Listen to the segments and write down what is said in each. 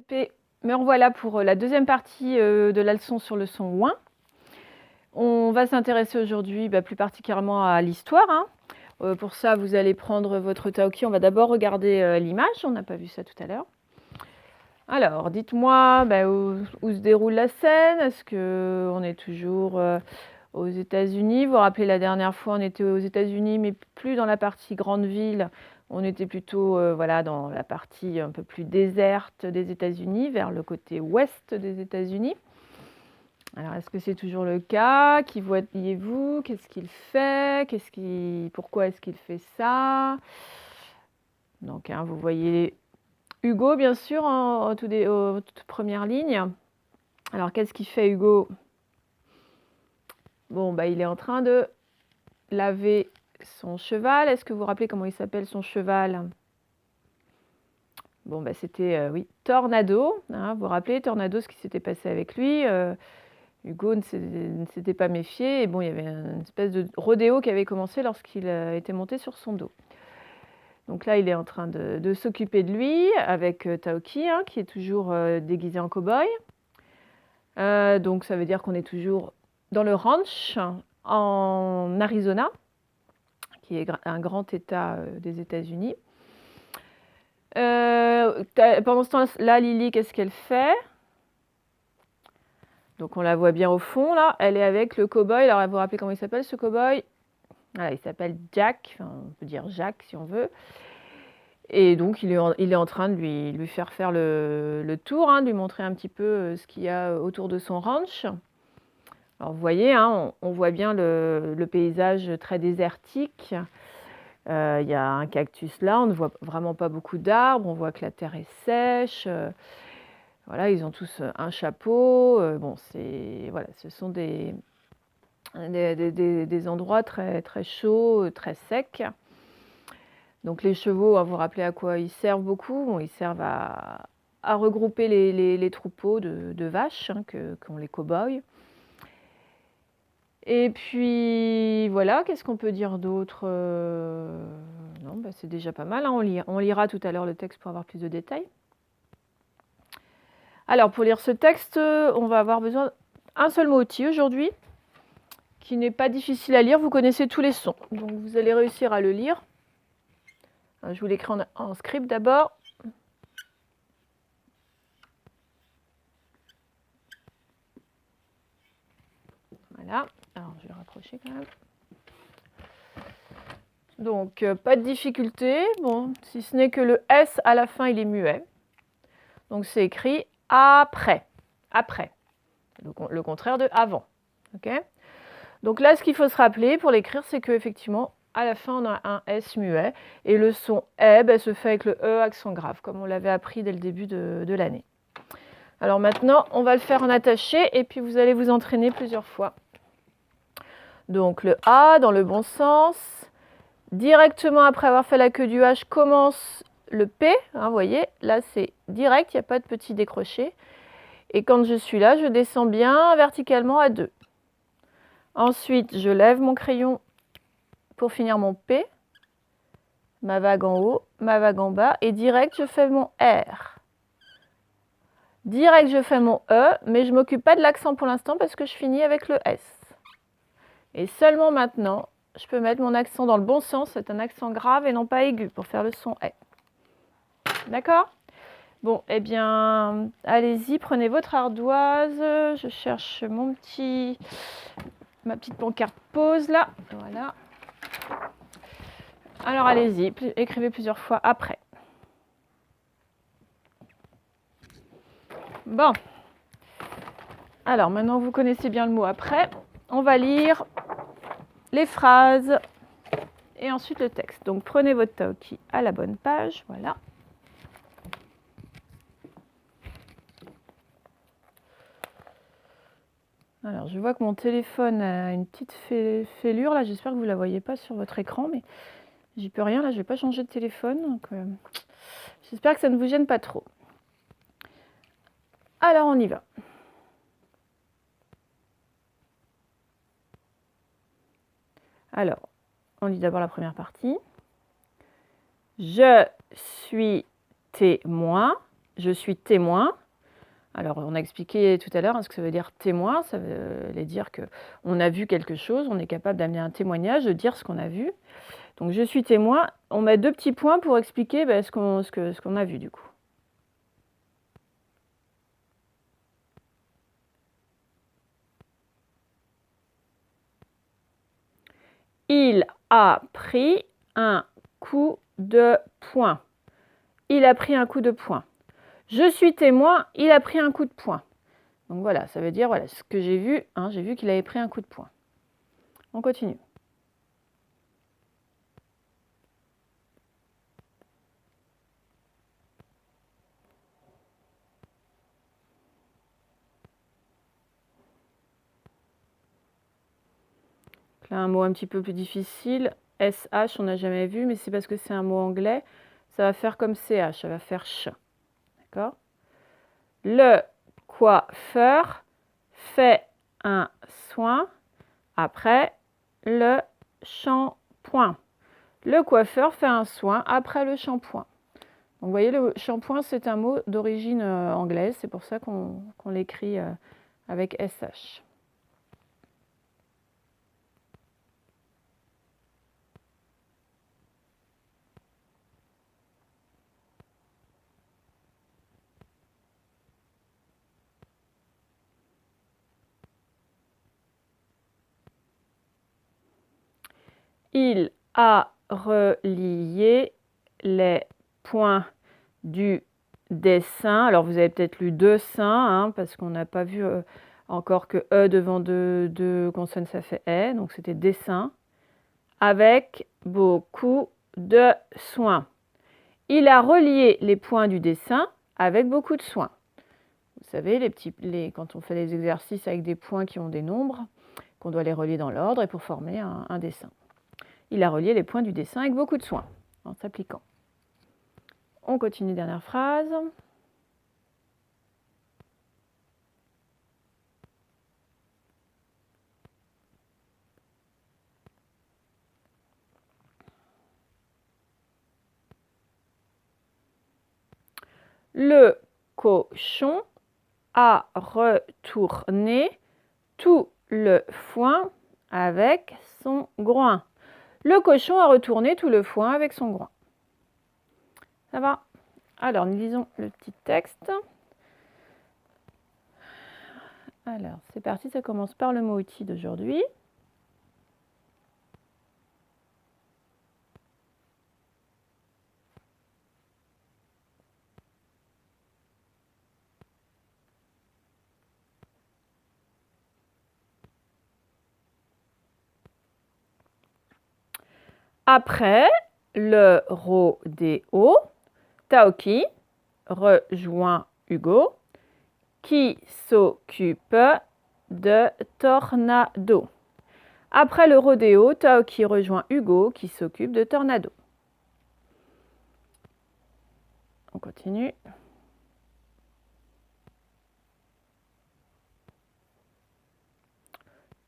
CP. Me revoilà pour la deuxième partie de la leçon sur le son ouin. On va s'intéresser aujourd'hui plus particulièrement à l'histoire. Pour ça, vous allez prendre votre Taoki. On va d'abord regarder l'image. On n'a pas vu ça tout à l'heure. Alors, dites-moi où se déroule la scène. Est-ce qu'on est toujours aux États-Unis? Vous vous rappelez, la dernière fois, on était aux États-Unis, mais plus dans la partie grande ville. On était plutôt dans la partie un peu plus déserte des États-Unis, vers le côté ouest des États-Unis. Alors, est-ce que c'est toujours le cas? Qui voyez-vous? Qu'est-ce qu'il fait? Pourquoi est-ce qu'il fait ça? Donc, vous voyez Hugo, bien sûr, aux toutes premières lignes. Alors, qu'est-ce qu'il fait, Hugo? Bon, il est en train de laver son cheval. Est-ce que vous vous rappelez comment il s'appelle son cheval? Bon, c'était, oui, Tornado. Vous vous rappelez, Tornado, ce qui s'était passé avec lui. Hugo ne s'était pas méfié. Et bon, il y avait une espèce de rodéo qui avait commencé lorsqu'il était monté sur son dos. Donc là, il est en train de s'occuper de lui avec Taoki, qui est toujours déguisé en cow-boy. Donc ça veut dire qu'on est toujours dans le ranch en Arizona, qui est un grand état des États-Unis. Pendant ce temps-là, Lily, qu'est-ce qu'elle fait? Donc on la voit bien au fond, là. Elle est avec le cow-boy. Alors, vous vous rappelez comment il s'appelle, ce cow-boy? Voilà, il s'appelle Jack. Enfin, on peut dire Jacques, si on veut. Et donc, il est en train de lui faire le tour, de lui montrer un petit peu ce qu'il y a autour de son ranch. Alors, vous voyez, on voit bien le paysage très désertique. Il y a un cactus là, on ne voit vraiment pas beaucoup d'arbres. On voit que la terre est sèche. Voilà, ils ont tous un chapeau. Ce sont des endroits très, très chauds, très secs. Donc les chevaux, vous vous rappelez à quoi ils servent beaucoup? Bon, ils servent à regrouper les troupeaux de vaches qu'ont les cow-boys. Et puis voilà, qu'est-ce qu'on peut dire d'autre? Non, c'est déjà pas mal. On lira tout à l'heure le texte pour avoir plus de détails. Alors pour lire ce texte, on va avoir besoin d'un seul mot outil aujourd'hui, qui n'est pas difficile à lire. Vous connaissez tous les sons, donc vous allez réussir à le lire. Je vous l'écris en script d'abord. Voilà, alors je vais rapprocher quand même. Donc, pas de difficulté, bon, si ce n'est que le S à la fin, il est muet. Donc, c'est écrit après, après, le contraire de avant. Okay. Donc là, ce qu'il faut se rappeler pour l'écrire, c'est qu'effectivement, à la fin, on a un S muet, et le son E se fait avec le E accent grave, comme on l'avait appris dès le début de l'année. Alors maintenant, on va le faire en attaché, et puis vous allez vous entraîner plusieurs fois. Donc le A dans le bon sens. Directement après avoir fait la queue du H, commence le P. Vous voyez, là c'est direct, il n'y a pas de petit décroché. Et quand je suis là, je descends bien verticalement à 2. Ensuite, je lève mon crayon pour finir mon P. Ma vague en haut, ma vague en bas. Et direct, je fais mon R. Direct, je fais mon E, mais je ne m'occupe pas de l'accent pour l'instant parce que je finis avec le S. Et seulement maintenant, je peux mettre mon accent dans le bon sens. C'est un accent grave et non pas aigu pour faire le son E. D'accord? Bon, eh bien, allez-y, prenez votre ardoise. Je cherche ma petite pancarte pause, là. Voilà. Alors, allez-y, écrivez plusieurs fois après. Bon. Alors, maintenant, vous connaissez bien le mot après. On va lire les phrases et ensuite le texte. Donc, prenez votre Taoki à la bonne page. Voilà. Alors, je vois que mon téléphone a une petite fêlure. Là, j'espère que vous ne la voyez pas sur votre écran, mais j'y peux rien. Là, je ne vais pas changer de téléphone. Donc, j'espère que ça ne vous gêne pas trop. Alors, on y va. Alors, on lit d'abord la première partie. Je suis témoin je suis témoin. Alors, on a expliqué tout à l'heure ce que ça veut dire témoin. Ça veut dire qu'on a vu quelque chose, on est capable d'amener un témoignage, de dire ce qu'on a vu. Donc, je suis témoin. On met 2 petits points pour expliquer ce qu'on a vu du coup. Il a pris un coup de poing. Il a pris un coup de poing. Je suis témoin, il a pris un coup de poing. Donc voilà, ça veut dire voilà, ce que j'ai vu, j'ai vu qu'il avait pris un coup de poing. On continue. Là, un mot un petit peu plus difficile. SH, on n'a jamais vu, mais c'est parce que c'est un mot anglais. Ça va faire comme CH, ça va faire ch. D'accord ? Le coiffeur fait un soin après le shampoing. Le coiffeur fait un soin après le shampoing. Donc, vous voyez, le shampoing, c'est un mot d'origine anglaise. C'est pour ça qu'on l'écrit avec SH. Il a relié les points du dessin. Alors, vous avez peut-être lu dessin, parce qu'on n'a pas vu encore que E devant deux consonnes, ça fait E. Donc, c'était dessin. Avec beaucoup de soin. Il a relié les points du dessin avec beaucoup de soin. Vous savez, quand on fait les exercices avec des points qui ont des nombres, qu'on doit les relier dans l'ordre et pour former un dessin. Il a relié les points du dessin avec beaucoup de soin, en s'appliquant. On continue, dernière phrase. Le cochon a retourné tout le foin avec son groin. Le cochon a retourné tout le foin avec son groin. Ça va? Alors, nous lisons le petit texte. Alors, c'est parti, ça commence par le mot outil d'aujourd'hui. Après le rodéo, Taoki rejoint Hugo qui s'occupe de Tornado. Après le rodéo, Taoki rejoint Hugo qui s'occupe de Tornado. On continue.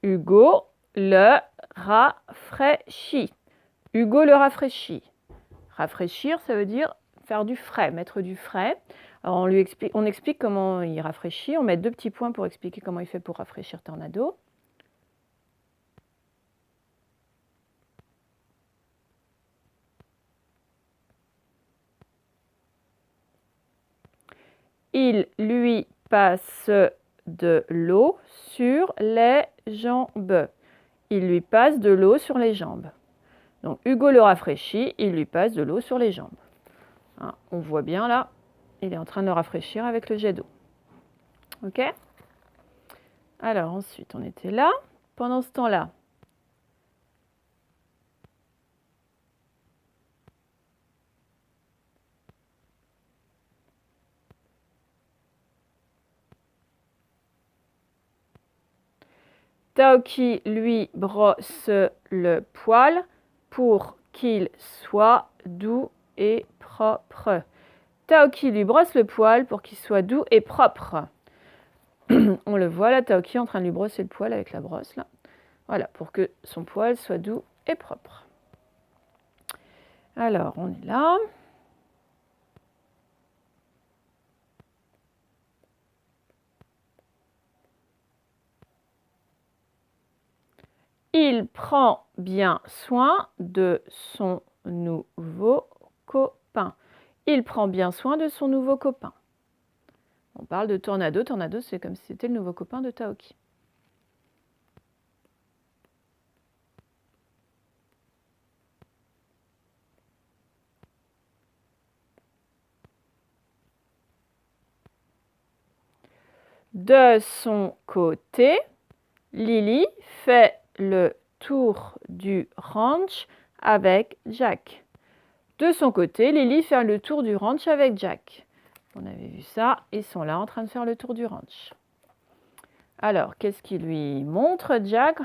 Hugo le rafraîchit. Hugo le rafraîchit. Rafraîchir, ça veut dire faire du frais, mettre du frais. Alors on explique comment il rafraîchit. On met 2 petits points pour expliquer comment il fait pour rafraîchir Tornado. Il lui passe de l'eau sur les jambes. Il lui passe de l'eau sur les jambes. Donc Hugo le rafraîchit, il lui passe de l'eau sur les jambes. On voit bien là, il est en train de le rafraîchir avec le jet d'eau. Ok ? Alors ensuite, on était là. Pendant ce temps-là, Taoki lui brosse le poil pour qu'il soit doux et propre. Taoki lui brosse le poil pour qu'il soit doux et propre. On le voit là, Taoki est en train de lui brosser le poil avec la brosse là. Voilà, pour que son poil soit doux et propre. Alors, on est là. Il prend bien soin de son nouveau copain. Il prend bien soin de son nouveau copain. On parle de Tornado. Tornado, c'est comme si c'était le nouveau copain de Taoki. De son côté, Lily fait le tour du ranch avec Jack. De son côté, Lily fait le tour du ranch avec Jack. On avait vu ça, ils sont là en train de faire le tour du ranch. Alors, qu'est-ce qu'il lui montre, Jack ?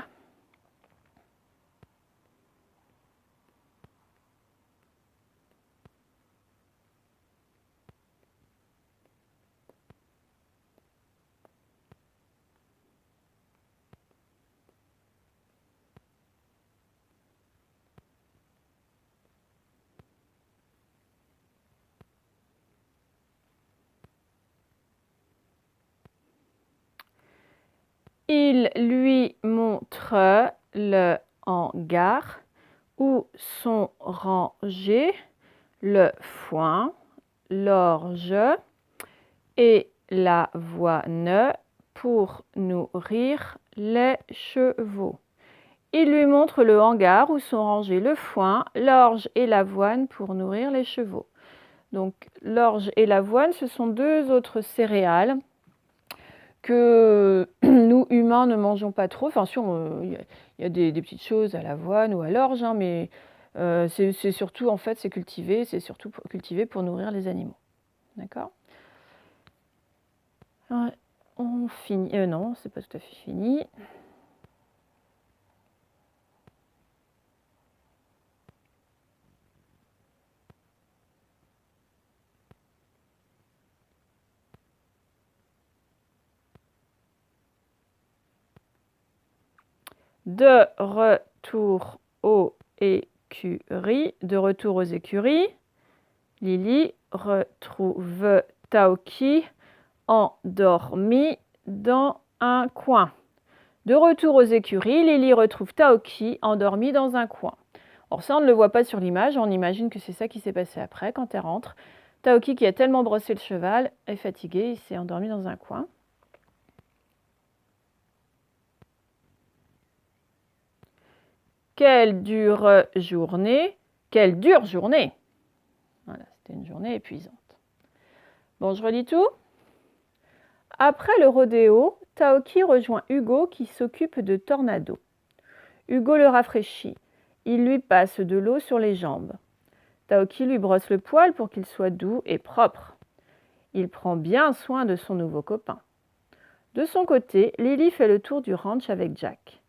Il lui montre le hangar où sont rangés le foin, l'orge et l'avoine pour nourrir les chevaux. Il lui montre le hangar où sont rangés le foin, l'orge et l'avoine pour nourrir les chevaux. Donc l'orge et l'avoine, ce sont deux autres céréales que nous, humains, ne mangeons pas trop. Enfin, il y a des petites choses à l'avoine ou à l'orge, hein, mais c'est surtout, en fait, c'est surtout cultivé pour nourrir les animaux. D'accord ? On finit. Non, c'est pas tout à fait fini. De retour aux écuries, Lily retrouve Taoki endormi dans un coin. De retour aux écuries, Lily retrouve Taoki endormi dans un coin. Alors ça, on ne le voit pas sur l'image, on imagine que c'est ça qui s'est passé après, quand elle rentre. Taoki, qui a tellement brossé le cheval, est fatigué, il s'est endormi dans un coin. Quelle dure journée. Quelle dure journée. Voilà, c'était une journée épuisante. Bon, je relis tout. Après le rodéo, Taoki rejoint Hugo qui s'occupe de Tornado. Hugo le rafraîchit. Il lui passe de l'eau sur les jambes. Taoki lui brosse le poil pour qu'il soit doux et propre. Il prend bien soin de son nouveau copain. De son côté, Lily fait le tour du ranch avec Jack.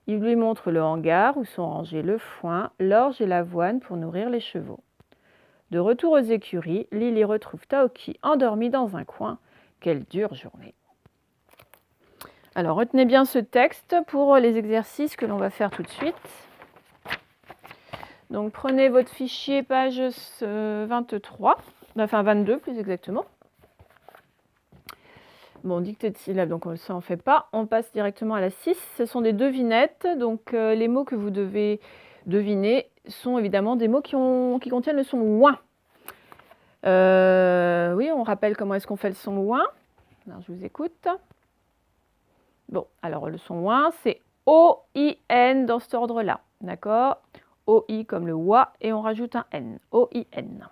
Il lui montre le hangar où sont rangés le foin, l'orge et l'avoine pour nourrir les chevaux. De retour aux écuries, Lily retrouve Taoki endormi dans un coin. Quelle dure journée. Alors, retenez bien ce texte pour les exercices que l'on va faire tout de suite. Donc, prenez votre fichier page 23, enfin 22 plus exactement. Bon, dictée de syllabes, donc ça on ne fait pas. On passe directement à la 6. Ce sont des devinettes. Donc, les mots que vous devez deviner sont évidemment des mots qui contiennent le son ouin. Oui, on rappelle comment est-ce qu'on fait le son ouin. Alors, je vous écoute. Bon, alors le son ouin, c'est O-I-N dans cet ordre-là. D'accord ? O-I comme le oua et on rajoute un N. O-I-N.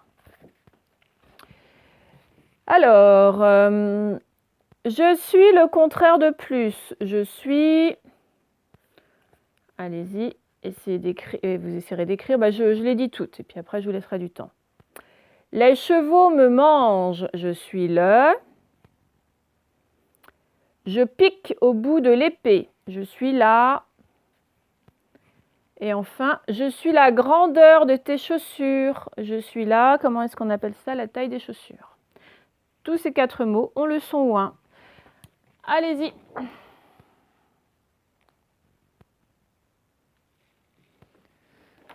Alors, je suis le contraire de plus. Je suis... Allez-y, vous essayerez d'écrire. Je les dis toutes et puis après je vous laisserai du temps. Les chevaux me mangent. Je suis le... Je pique au bout de l'épée. Je suis là. Et enfin, je suis la grandeur de tes chaussures. Je suis là. Comment est-ce qu'on appelle ça? La taille des chaussures. Tous ces 4 mots ont le son ouin. Allez-y.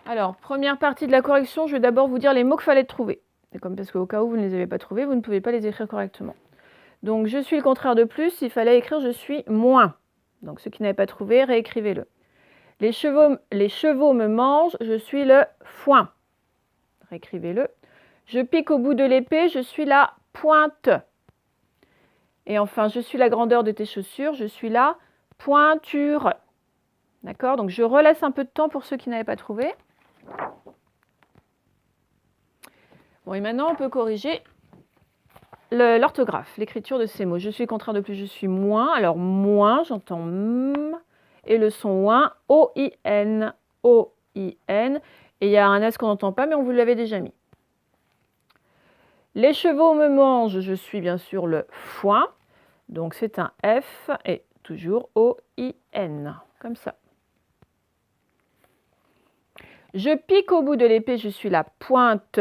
Alors, première partie de la correction, je vais d'abord vous dire les mots qu'il fallait trouver. C'est comme parce qu'au cas où vous ne les avez pas trouvés, vous ne pouvez pas les écrire correctement. Donc, je suis le contraire de plus, il fallait écrire je suis moins. Donc, ceux qui n'avaient pas trouvé, réécrivez-le. Les chevaux me mangent, je suis le foin. Réécrivez-le. Je pique au bout de l'épée, je suis la pointe. Et enfin, je suis la grandeur de tes chaussures, je suis la pointure. D'accord? Donc, je relaisse un peu de temps pour ceux qui n'avaient pas trouvé. Bon, et maintenant, on peut corriger l'orthographe, l'écriture de ces mots. Je suis contraire de plus, je suis moins. Alors, moins, j'entends m. Et le son ouin, O-I-N. O-I-N. Et il y a un S qu'on n'entend pas, mais on vous l'avait déjà mis. Les chevaux me mangent, je suis bien sûr le foin. Donc, c'est un F et toujours O-I-N. Comme ça. Je pique au bout de l'épée, je suis la pointe.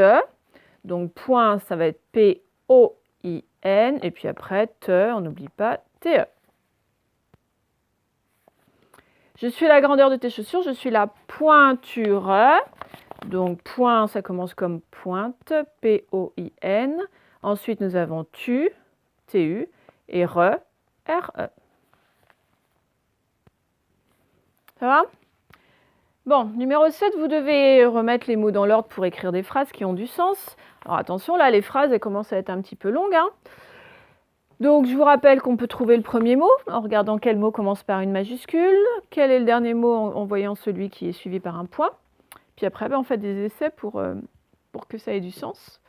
Donc, point, ça va être P-O-I-N. Et puis après, te, on n'oublie pas T-E. Je suis la grandeur de tes chaussures, je suis la pointure. Donc, point, ça commence comme pointe, P-O-I-N. Ensuite, nous avons tu, T-U, et re, R-E. Ça va? Bon, numéro 7, vous devez remettre les mots dans l'ordre pour écrire des phrases qui ont du sens. Alors attention, là, les phrases, elles commencent à être un petit peu longues. Hein. Donc, je vous rappelle qu'on peut trouver le premier mot en regardant quel mot commence par une majuscule, quel est le dernier mot en voyant celui qui est suivi par un point. Puis après, on fait des essais pour que ça ait du sens.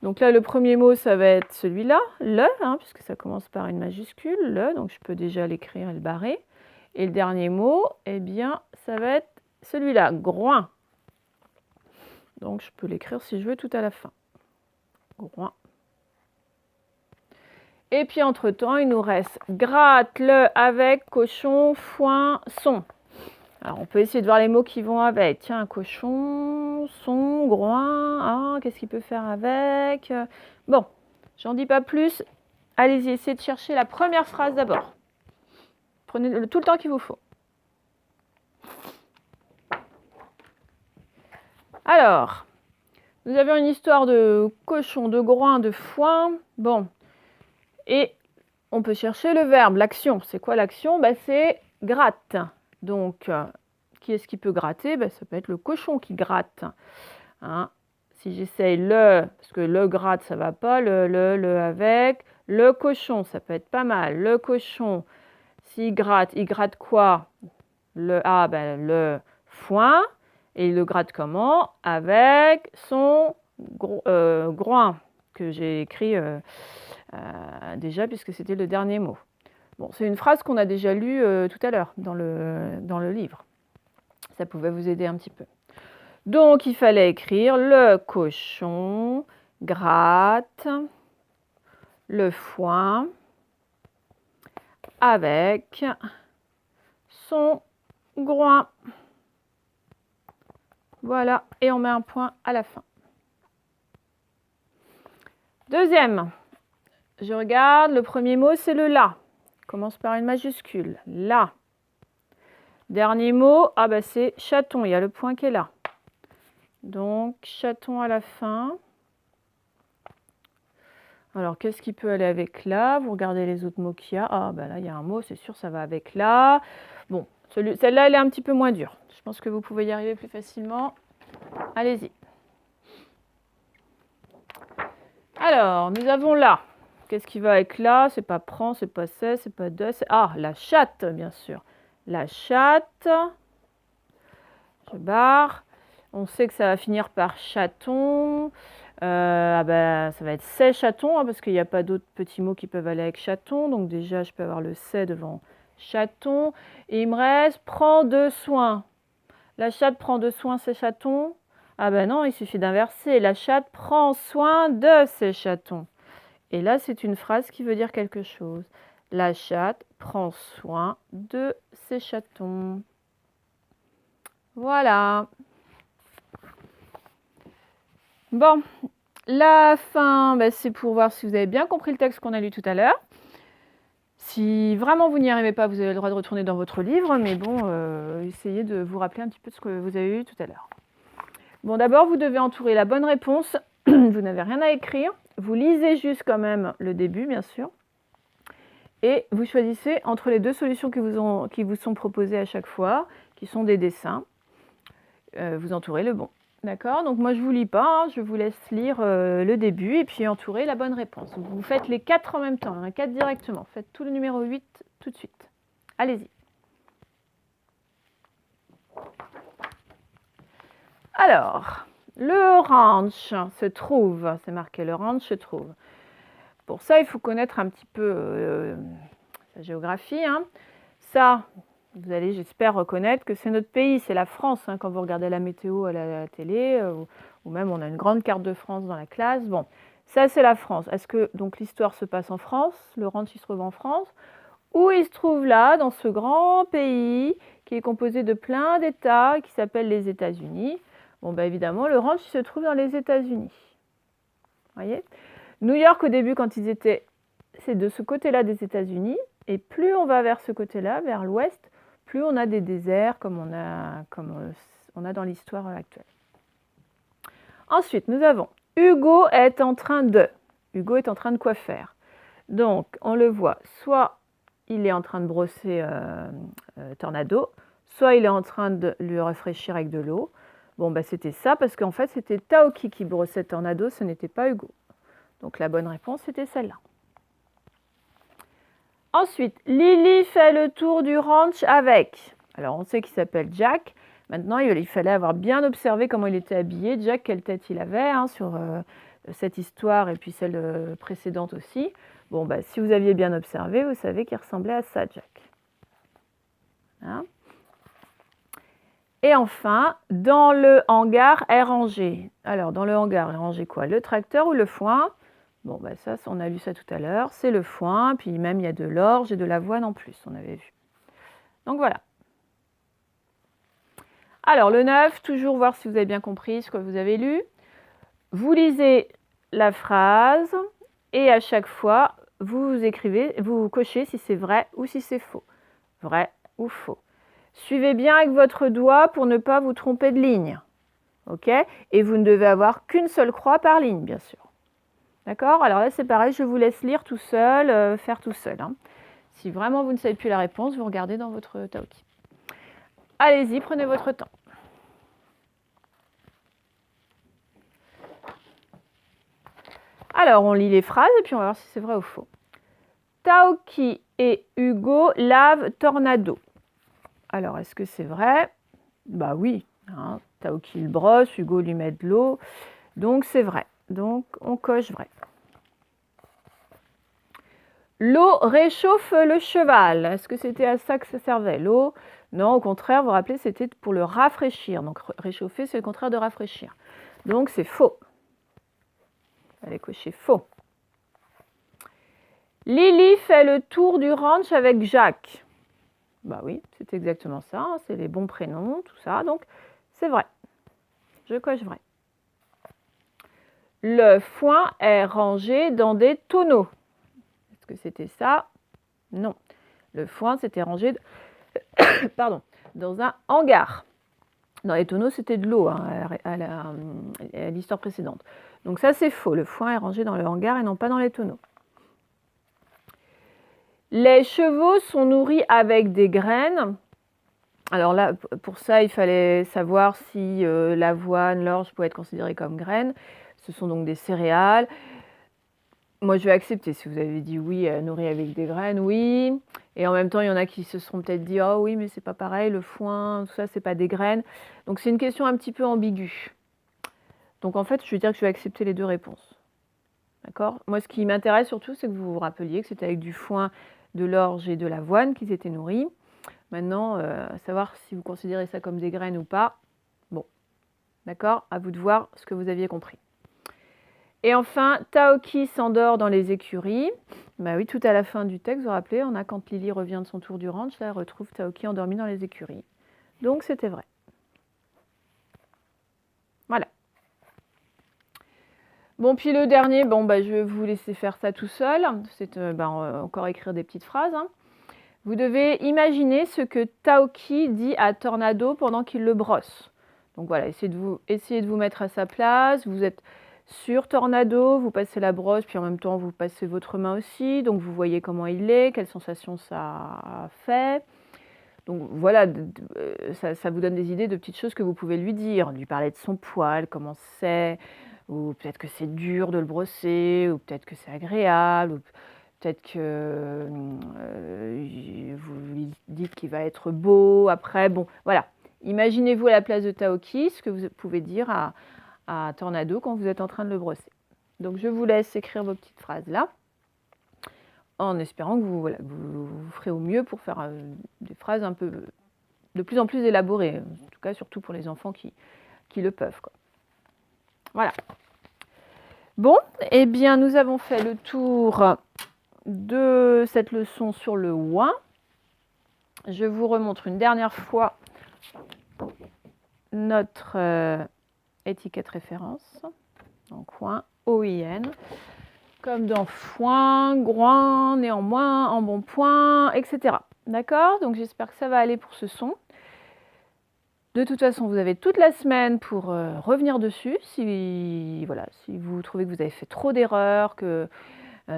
Donc là, le premier mot, ça va être celui-là, le, hein, puisque ça commence par une majuscule, le, donc je peux déjà l'écrire et le barrer. Et le dernier mot, eh bien, ça va être celui-là, groin. Donc je peux l'écrire si je veux tout à la fin. Groin. Et puis entre-temps, il nous reste gratte-le avec, cochon, foin, son. Alors on peut essayer de voir les mots qui vont avec. Tiens, cochon, son, groin, ah, qu'est-ce qu'il peut faire avec? Bon, j'en dis pas plus. Allez-y, essayez de chercher la première phrase d'abord. Prenez tout le temps qu'il vous faut. Alors, nous avions une histoire de cochon, de groin, de foin. Bon, et on peut chercher le verbe, l'action. C'est quoi l'action? C'est gratte. Donc, qui est-ce qui peut gratter? Ça peut être le cochon qui gratte. Hein? Si j'essaye le, parce que le gratte, ça ne va pas, le avec. Le cochon, ça peut être pas mal. Le cochon, s'il gratte, il gratte quoi? Le foin. Et il le gratte comment? Avec son groin, que j'ai écrit déjà, puisque c'était le dernier mot. Bon, c'est une phrase qu'on a déjà lue tout à l'heure dans le livre. Ça pouvait vous aider un petit peu. Donc, il fallait écrire le cochon gratte le foin avec son groin. Voilà, et on met un point à la fin. Deuxième, je regarde, le premier mot, c'est le la. Commence par une majuscule, la. Dernier mot, c'est chaton, il y a le point qui est là. Donc, chaton à la fin. Alors, qu'est-ce qui peut aller avec là? Vous regardez les autres mots qu'il y a. Là, il y a un mot, c'est sûr, ça va avec là. Bon, celle-là, elle est un petit peu moins dure. Je pense que vous pouvez y arriver plus facilement. Allez-y. Alors, nous avons là. Qu'est-ce qui va avec là? C'est pas prend, c'est pas c'est pas de. La chatte, bien sûr. La chatte. Je barre. On sait que ça va finir par chaton. Ça va être c'est chaton, hein, parce qu'il n'y a pas d'autres petits mots qui peuvent aller avec chaton. Donc déjà, je peux avoir le c'est devant chaton. Et il me reste prends de soin. La chatte prend de soin ses chatons. Non, il suffit d'inverser. La chatte prend soin de ses chatons. Et là, c'est une phrase qui veut dire quelque chose. La chatte prend soin de ses chatons. Voilà. Bon, la fin, c'est pour voir si vous avez bien compris le texte qu'on a lu tout à l'heure. Si vraiment vous n'y arrivez pas, vous avez le droit de retourner dans votre livre, mais bon, essayez de vous rappeler un petit peu de ce que vous avez eu tout à l'heure. Bon, d'abord, vous devez entourer la bonne réponse. Vous n'avez rien à écrire. Vous lisez juste quand même le début, bien sûr. Et vous choisissez entre les deux solutions qui vous sont proposées à chaque fois, qui sont des dessins. Vous entourez le bon. D'accord? Donc moi, je ne vous lis pas, hein, je vous laisse lire le début et puis entourer la bonne réponse. Donc, vous faites les 4 en même temps, hein, 4 directement. Faites tout le numéro 8 tout de suite. Allez-y. Alors, le ranch se trouve, c'est marqué, le ranch se trouve. Pour ça, il faut connaître un petit peu sa géographie. Hein. Ça, vous allez, j'espère, reconnaître que c'est notre pays, c'est la France. Hein, quand vous regardez la météo à la télé, ou même on a une grande carte de France dans la classe. Bon, ça, c'est la France. Est-ce que donc l'histoire se passe en France? Le ranch, il se trouve en France? Ou il se trouve là, dans ce grand pays qui est composé de plein d'États, qui s'appelle les États-Unis? Bon, bah évidemment, le ranch se trouve dans les États-Unis. Voyez? New York, au début, quand ils étaient, c'est de ce côté-là des États-Unis. Et plus on va vers ce côté-là, vers l'ouest, plus on a des déserts comme on a dans l'histoire actuelle. Ensuite, nous avons Hugo est en train de. Hugo est en train de quoi faire? Donc, on le voit, soit il est en train de brosser Tornado, soit il est en train de lui rafraîchir avec de l'eau. Bon, bah, c'était ça, parce qu'en fait, c'était Taoki qui brossait Tornado, ce n'était pas Hugo. Donc, la bonne réponse, c'était celle-là. Ensuite, Lily fait le tour du ranch avec. Alors, on sait qu'il s'appelle Jack. Maintenant, il fallait avoir bien observé comment il était habillé. Jack, quelle tête il avait hein, sur cette histoire et puis celle précédente aussi. Bon, bah, si vous aviez bien observé, vous savez qu'il ressemblait à ça, Jack. Hein? Et enfin, dans le hangar est rangé. Alors, dans le hangar est rangé quoi? Le tracteur ou le foin? Bon, bah ça, on a lu ça tout à l'heure. C'est le foin, puis même il y a de l'orge et de l'avoine en plus, on avait vu. Donc voilà. Alors, le 9, toujours voir si vous avez bien compris ce que vous avez lu. Vous lisez la phrase et à chaque fois, vous écrivez, vous cochez si c'est vrai ou si c'est faux. Vrai ou faux. Suivez bien avec votre doigt pour ne pas vous tromper de ligne. OK? Et vous ne devez avoir qu'une seule croix par ligne, bien sûr. D'accord? Alors là, c'est pareil, je vous laisse lire tout seul, faire tout seul. Hein. Si vraiment vous ne savez plus la réponse, vous regardez dans votre Taoki. Allez-y, prenez votre temps. Alors, on lit les phrases et puis on va voir si c'est vrai ou faux. Taoki et Hugo lavent Tornado. Alors, est-ce que c'est vrai? Bah oui. Hein. Taoki le brosse, Hugo lui met de l'eau. Donc, c'est vrai. Donc, on coche vrai. L'eau réchauffe le cheval. Est-ce que c'était à ça que ça servait? L'eau? Non, au contraire, vous vous rappelez, c'était pour le rafraîchir. Donc, réchauffer, c'est le contraire de rafraîchir. Donc, c'est faux. Allez cocher faux. Lily fait le tour du ranch avec Jacques. Bah oui, c'est exactement ça. Hein, c'est les bons prénoms, tout ça. Donc, c'est vrai. Je coche vrai. Le foin est rangé dans des tonneaux. Est-ce que c'était ça? Non. Le foin, c'était rangé pardon, dans un hangar. Dans les tonneaux, c'était de l'eau hein, à l'histoire précédente. Donc ça, c'est faux. Le foin est rangé dans le hangar et non pas dans les tonneaux. Les chevaux sont nourris avec des graines. Alors là, pour ça, il fallait savoir si l'avoine, l'orge pouvaient être considérées comme graines. Ce sont donc des céréales. Moi, je vais accepter. Si vous avez dit oui, nourri avec des graines, oui. Et en même temps, il y en a qui se seront peut-être dit « Oh oui, mais c'est pas pareil, le foin, tout ça, c'est pas des graines. » Donc, c'est une question un petit peu ambiguë. Donc, en fait, je veux dire que je vais accepter les deux réponses. D'accord? Moi, ce qui m'intéresse surtout, c'est que vous vous rappeliez que c'était avec du foin, de l'orge et de l'avoine qu'ils étaient nourris. Maintenant, savoir si vous considérez ça comme des graines ou pas. Bon, d'accord? À vous de voir ce que vous aviez compris. Et enfin, Taoki s'endort dans les écuries. Bah oui, tout à la fin du texte, vous vous rappelez, on a quand Lily revient de son tour du ranch, là, elle retrouve Taoki endormi dans les écuries. Donc, c'était vrai. Voilà. Bon, puis le dernier, bon, bah, je vais vous laisser faire ça tout seul. C'est encore écrire des petites phrases. Hein. Vous devez imaginer ce que Taoki dit à Tornado pendant qu'il le brosse. Donc voilà, essayez de vous mettre à sa place. Vous êtes sur Tornado, vous passez la brosse, puis en même temps, vous passez votre main aussi. Donc vous voyez comment il est, quelle sensation ça fait. Donc voilà, ça vous donne des idées de petites choses que vous pouvez lui dire. Lui parler de son poil, comment c'est, ou peut-être que c'est dur de le brosser, ou peut-être que c'est agréable, ou peut-être que vous lui dites qu'il va être beau après. Bon, voilà. Imaginez-vous à la place de Taoki ce que vous pouvez dire à Tornado quand vous êtes en train de le brosser. Donc je vous laisse écrire vos petites phrases là, en espérant que vous ferez au mieux pour faire des phrases un peu de plus en plus élaborées, en tout cas surtout pour les enfants qui le peuvent, quoi. Voilà. Bon, eh bien nous avons fait le tour de cette leçon sur le ouin. Je vous remontre une dernière fois notre étiquette référence. Donc ouin, OIN, comme dans foin, groin, néanmoins, embonpoint, etc. D'accord? Donc j'espère que ça va aller pour ce son. De toute façon, vous avez toute la semaine pour revenir dessus. Si vous trouvez que vous avez fait trop d'erreurs, que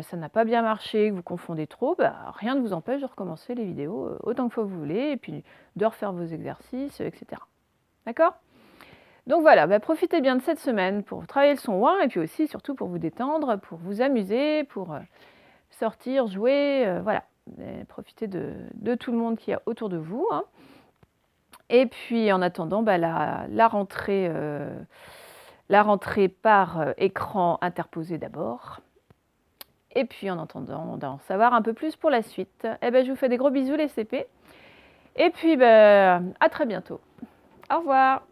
ça n'a pas bien marché, que vous confondez trop, rien ne vous empêche de recommencer les vidéos autant de fois que vous voulez, et puis de refaire vos exercices, etc. D'accord? Donc voilà, profitez bien de cette semaine pour travailler le son ouin, et puis aussi, surtout, pour vous détendre, pour vous amuser, pour sortir, jouer, voilà. Et profitez de tout le monde qui est autour de vous, hein. Et puis en attendant, la rentrée par écran interposé d'abord. Et puis en attendant d'en savoir un peu plus pour la suite, je vous fais des gros bisous les CP. Et puis à très bientôt. Au revoir.